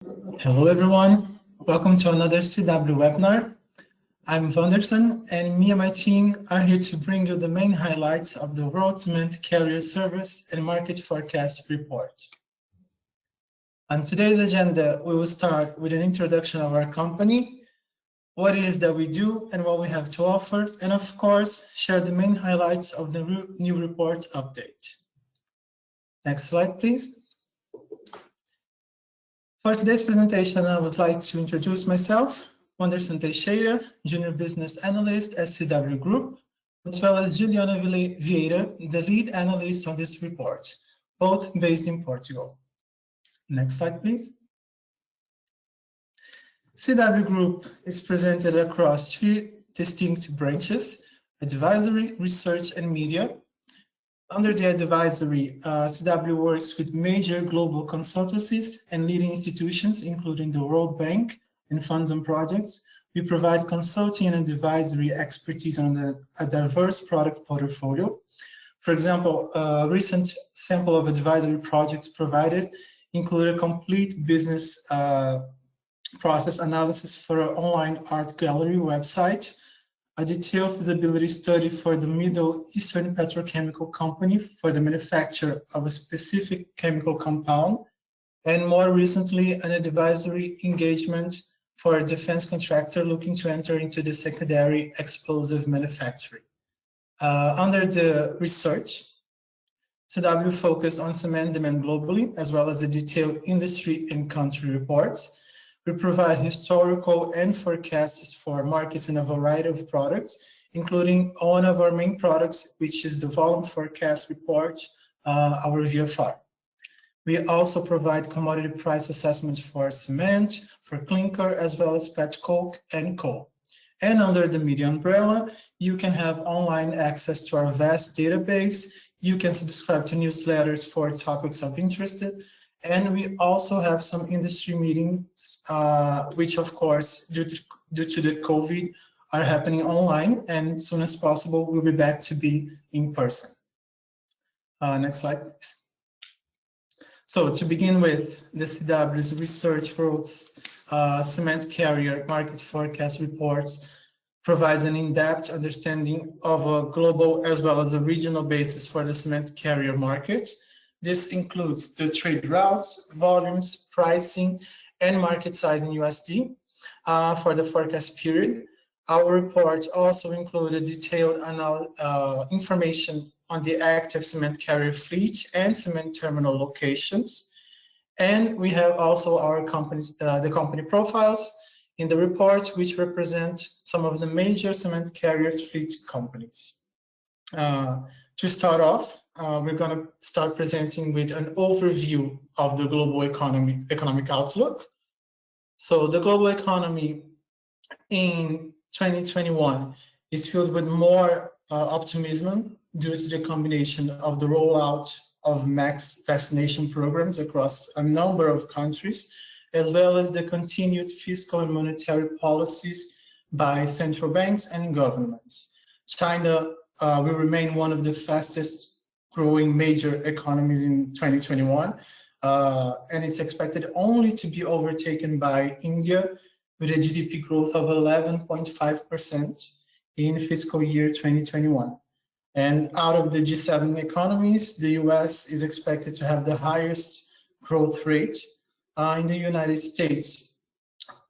Hello everyone, welcome to another CW webinar. I'm Vanderson and me and my team are here to bring you the main highlights of the World Cement Carrier Service and Market Forecast Report. On today's agenda, we will start with an introduction of our company, what it is that we do and what we have to offer, and of course, share the main highlights of the new report update. Next slide, please. For today's presentation, I would like to introduce myself, Wanderson Teixeira, Junior Business Analyst at CW Group, as well as Juliana Vieira, the lead analyst on this report, both based in Portugal. Next slide, please. CW Group is presented across three distinct branches: advisory, research, and media. Under the advisory, CW works with major global consultancies and leading institutions, including the World Bank and funds and projects. We provide consulting and advisory expertise on a diverse product portfolio. For example, a recent sample of advisory projects provided include a complete business process analysis for an online art gallery website, a detailed feasibility study for the Middle Eastern petrochemical company for the manufacture of a specific chemical compound, and more recently, an advisory engagement for a defense contractor looking to enter into the secondary explosive manufacturing. Under the research, CW focused on cement demand globally, as well as the detailed industry and country reports. We provide historical and forecasts for markets in a variety of products, including one of our main products, which is the volume forecast report, our VFR. We also provide commodity price assessments for cement, for clinker, as well as pet coke and coal. And under the media umbrella, you can have online access to our vast database. You can subscribe to newsletters for topics of interest. And we also have some industry meetings, which of course, due to the COVID, are happening online, and as soon as possible, we'll be back to be in person. Next slide, please. So to begin with, the CW's Research World's Cement Carrier Market Forecast Reports provides an in-depth understanding of a global as well as a regional basis for the cement carrier market. This includes the trade routes, volumes, pricing, and market size in USD for the forecast period. Our report also included detailed information on the active cement carrier fleet and cement terminal locations. And we have also our the company profiles in the report, which represent some of the major cement carriers fleet companies. To start off, we're going to start presenting with an overview of the global economic outlook. So the global economy in 2021 is filled with more optimism due to the combination of the rollout of mass vaccination programs across a number of countries, as well as the continued fiscal and monetary policies by central banks and governments. China will remain one of the fastest growing major economies in 2021, and it's expected only to be overtaken by India with a GDP growth of 11.5% in fiscal year 2021. And out of the G7 economies, the US is expected to have the highest growth rate. In the United States,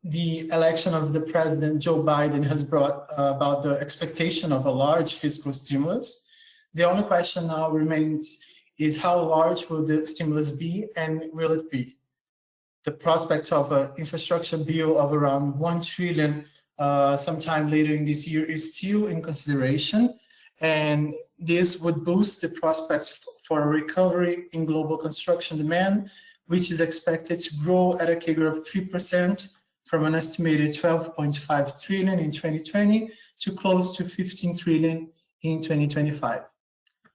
the election of the President Joe Biden has brought about the expectation of a large fiscal stimulus. The only question now remains is how large will the stimulus be and will it be? The prospect of an infrastructure bill of around $1 trillion sometime later in this year is still in consideration, and this would boost the prospects for a recovery in global construction demand, which is expected to grow at a CAGR of 3% from an estimated 12.5 trillion in 2020 to close to 15 trillion in 2025.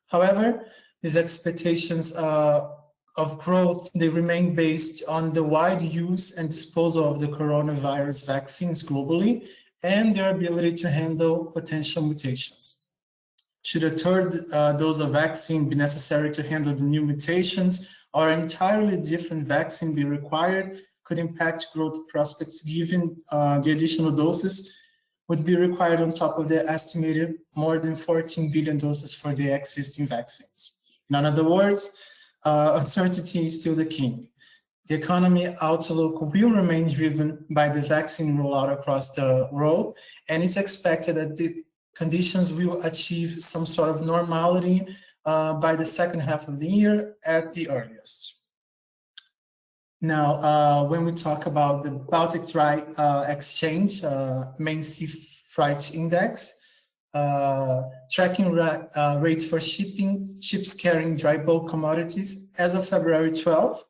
However, these expectations of growth, they remain based on the wide use and disposal of the coronavirus vaccines globally and their ability to handle potential mutations. Should a third dose of vaccine be necessary to handle the new mutations, or an entirely different vaccine be required, could impact growth prospects given the additional doses would be required on top of the estimated more than 14 billion doses for the existing vaccines. In other words, uncertainty is still the king. The economy outlook will remain driven by the vaccine rollout across the world, and it's expected that the conditions will achieve some sort of normality by the second half of the year at the earliest. Now, when we talk about the Baltic Dry Exchange main sea freight index, tracking rates for ships carrying dry bulk commodities as of February 12th,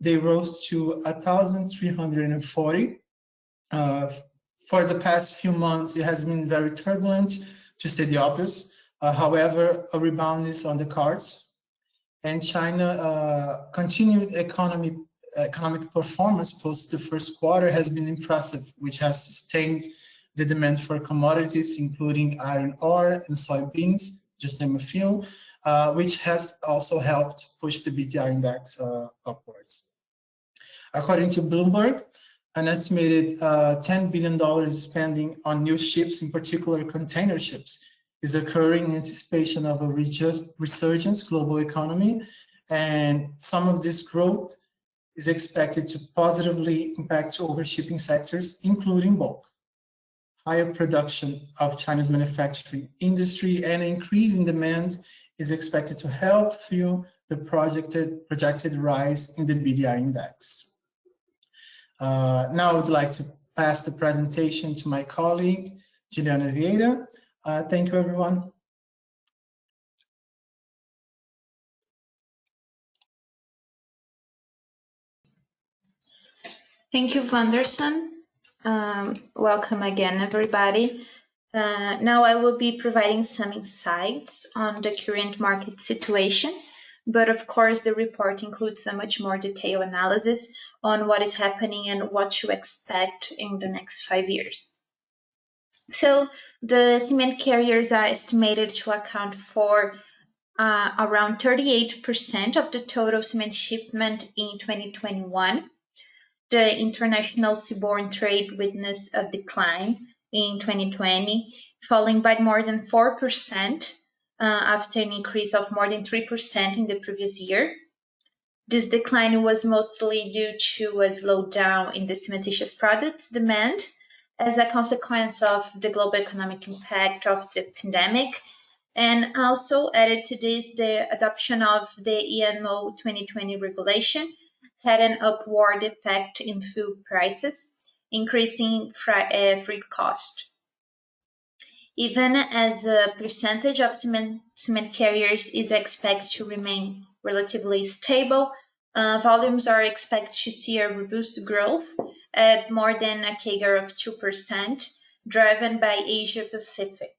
they rose to 1,340. For the past few months, it has been very turbulent, to say the obvious. However, a rebound is on the cards, and China continued economic performance post the first quarter has been impressive, which has sustained the demand for commodities, including iron ore and soybeans, just to name a few, which has also helped push the BDI index upwards. According to Bloomberg, an estimated $10 billion spending on new ships, in particular container ships, is occurring in anticipation of a resurgence global economy, and some of this growth is expected to positively impact overshipping sectors, including bulk. Higher production of China's manufacturing industry and increase in demand is expected to help fuel the projected rise in the BDI index. Now I would like to pass the presentation to my colleague, Juliana Vieira. Thank you, everyone. Thank you, Vanderson. Welcome again, everybody. Now I will be providing some insights on the current market situation, but of course the report includes a much more detailed analysis on what is happening and what to expect in the next 5 years. So the cement carriers are estimated to account for around 38% of the total cement shipment in 2021. The international seaborne trade witnessed a decline in 2020, falling by more than 4% after an increase of more than 3% in the previous year. This decline was mostly due to a slowdown in the cementitious products demand as a consequence of the global economic impact of the pandemic, and also added to this the adoption of the IMO 2020 regulation had an upward effect in fuel prices, increasing freight cost. Even as the percentage of cement carriers is expected to remain relatively stable, volumes are expected to see a robust growth at more than a CAGR of 2%, driven by Asia Pacific.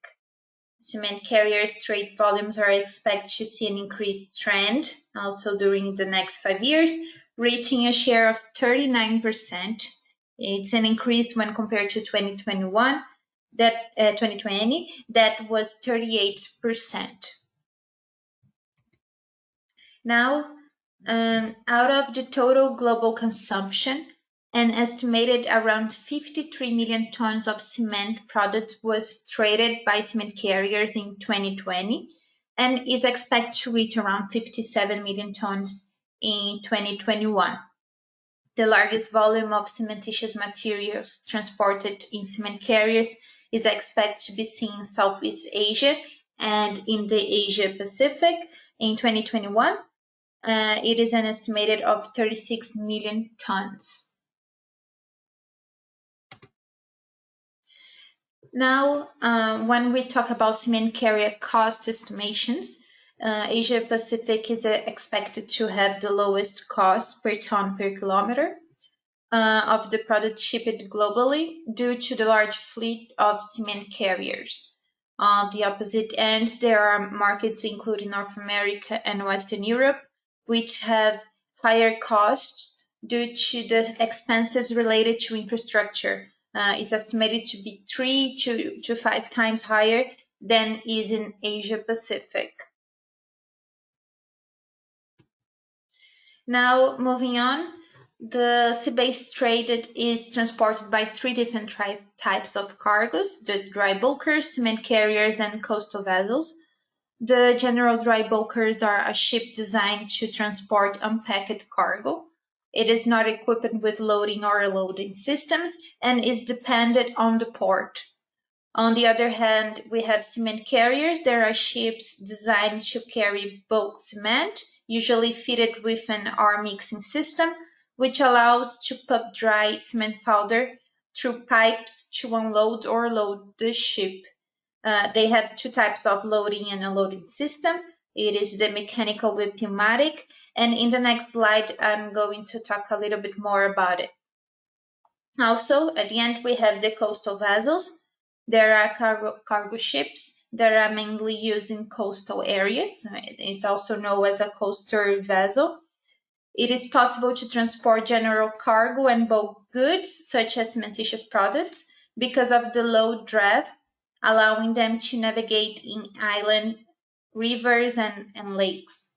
Cement carriers trade volumes are expected to see an increased trend also during the next 5 years, reaching a share of 39%. It's an increase when compared to 2020, that was 38%. Now, out of the total global consumption, an estimated around 53 million tons of cement product was traded by cement carriers in 2020 and is expected to reach around 57 million tons in 2021. The largest volume of cementitious materials transported in cement carriers is expected to be seen in Southeast Asia and in the Asia Pacific. In 2021, it is an estimated of 36 million tons. Now, when we talk about cement carrier cost estimations, Asia Pacific is expected to have the lowest cost per ton per kilometer of the product shipped globally due to the large fleet of cement carriers. On the opposite end, there are markets including North America and Western Europe, which have higher costs due to the expenses related to infrastructure. It's estimated to be 3 to 5 times higher than is in Asia Pacific. Now, moving on, The sea base traded is transported by three different types of cargoes: the dry bulkers, cement carriers, and coastal vessels. The general dry bulkers are a ship designed to transport unpacked cargo. It is not equipped with loading or unloading systems and is dependent on the port. On the other hand, we have cement carriers. There are ships designed to carry bulk cement, usually fitted with an R mixing system, which allows to pump dry cement powder through pipes to unload or load the ship. They have two types of loading and unloading system. It is the mechanical with pneumatic, and in the next slide, I'm going to talk a little bit more about it. Also, at the end, we have the coastal vessels. There are cargo ships that are mainly used in coastal areas. It's also known as a coastal vessel. It is possible to transport general cargo and bulk goods, such as cementitious products, because of the low draft, allowing them to navigate in inland rivers and lakes.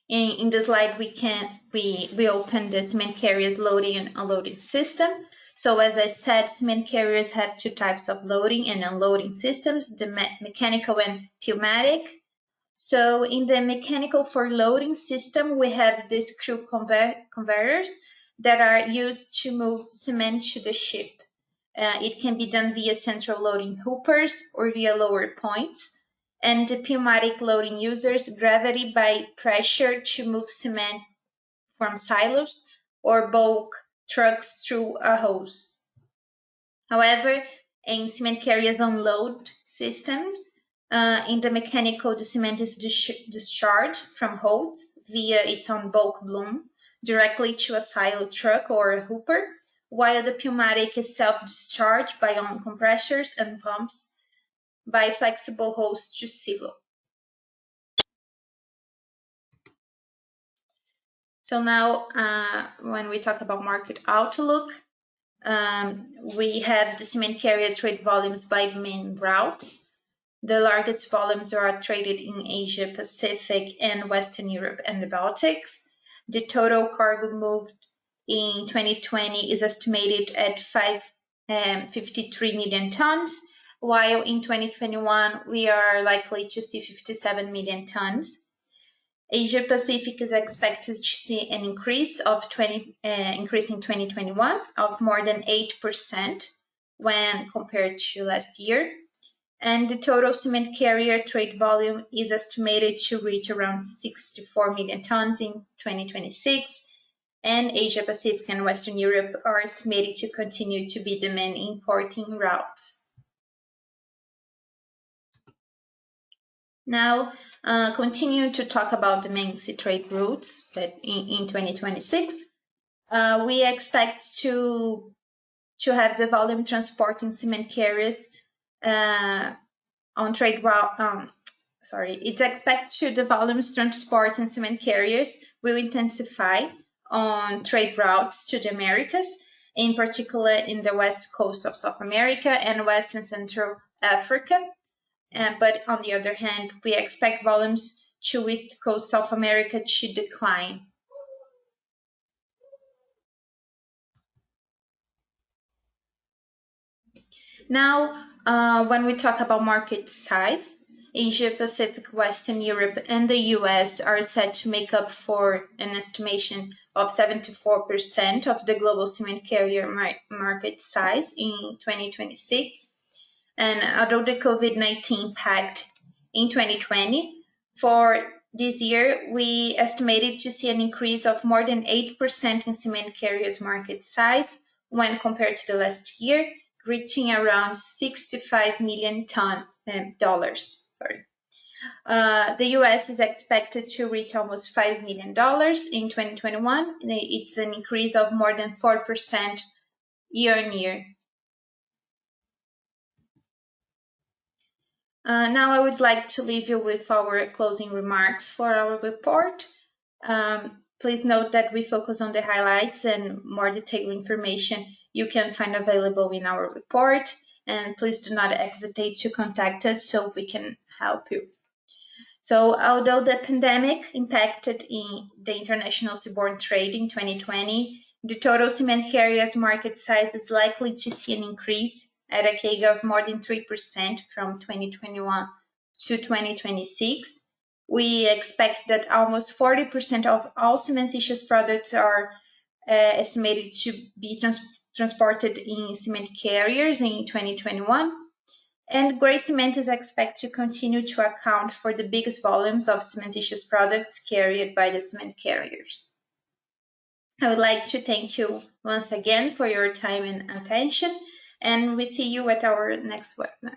In the slide, we open the cement carriers loading and unloading system. So as I said, cement carriers have two types of loading and unloading systems, the mechanical and pneumatic. So in the mechanical for loading system, we have the screw conveyors that are used to move cement to the ship. It can be done via central loading hoopers or via lower points. And the pneumatic loading uses gravity by pressure to move cement from silos or bulk trucks through a hose. However, in cement carriers unload systems, in the mechanical, the cement is discharged from holds via its own bulk bloom directly to a silo truck or a hooper, while the pneumatic is self-discharged by own compressors and pumps by flexible hose to silo. So now, when we talk about market outlook, we have the cement carrier trade volumes by main routes. The largest volumes are traded in Asia Pacific and Western Europe and the Baltics. The total cargo moved in 2020 is estimated at 53 million tons, while in 2021 we are likely to see 57 million tons. Asia Pacific is expected to see an increase in 2021 of more than 8% when compared to last year. And the total cement carrier trade volume is estimated to reach around 64 million tons in 2026. And Asia Pacific and Western Europe are estimated to continue to be the main importing routes. Now, continue to talk about the main sea trade routes that in 2026. We expect to have the volume transporting cement carriers on trade route. It's expected the volumes transporting cement carriers will intensify on trade routes to the Americas, in particular in the west coast of South America and West and Central Africa. But on the other hand, we expect volumes to East Coast South America to decline. Now, when we talk about market size, Asia Pacific, Western Europe, and the US are said to make up for an estimation of 74% of the global cement carrier market size in 2026. And although the COVID-19 impact in 2020, for this year, we estimated to see an increase of more than 8% in cement carriers market size when compared to the last year, reaching around $65 million. The US is expected to reach almost $5 million in 2021. It's an increase of more than 4% year on year. Now I would like to leave you with our closing remarks for our report. Please note that we focus on the highlights, and more detailed information you can find available in our report. And please do not hesitate to contact us so we can help you. So although the pandemic impacted in the international seaborne trade in 2020, the total cement carriers market size is likely to see an increase at a CAGR of more than 3% from 2021 to 2026. We expect that almost 40% of all cementitious products are estimated to be transported in cement carriers in 2021. And gray cement is expected to continue to account for the biggest volumes of cementitious products carried by the cement carriers. I would like to thank you once again for your time and attention, and we see you at our next webinar.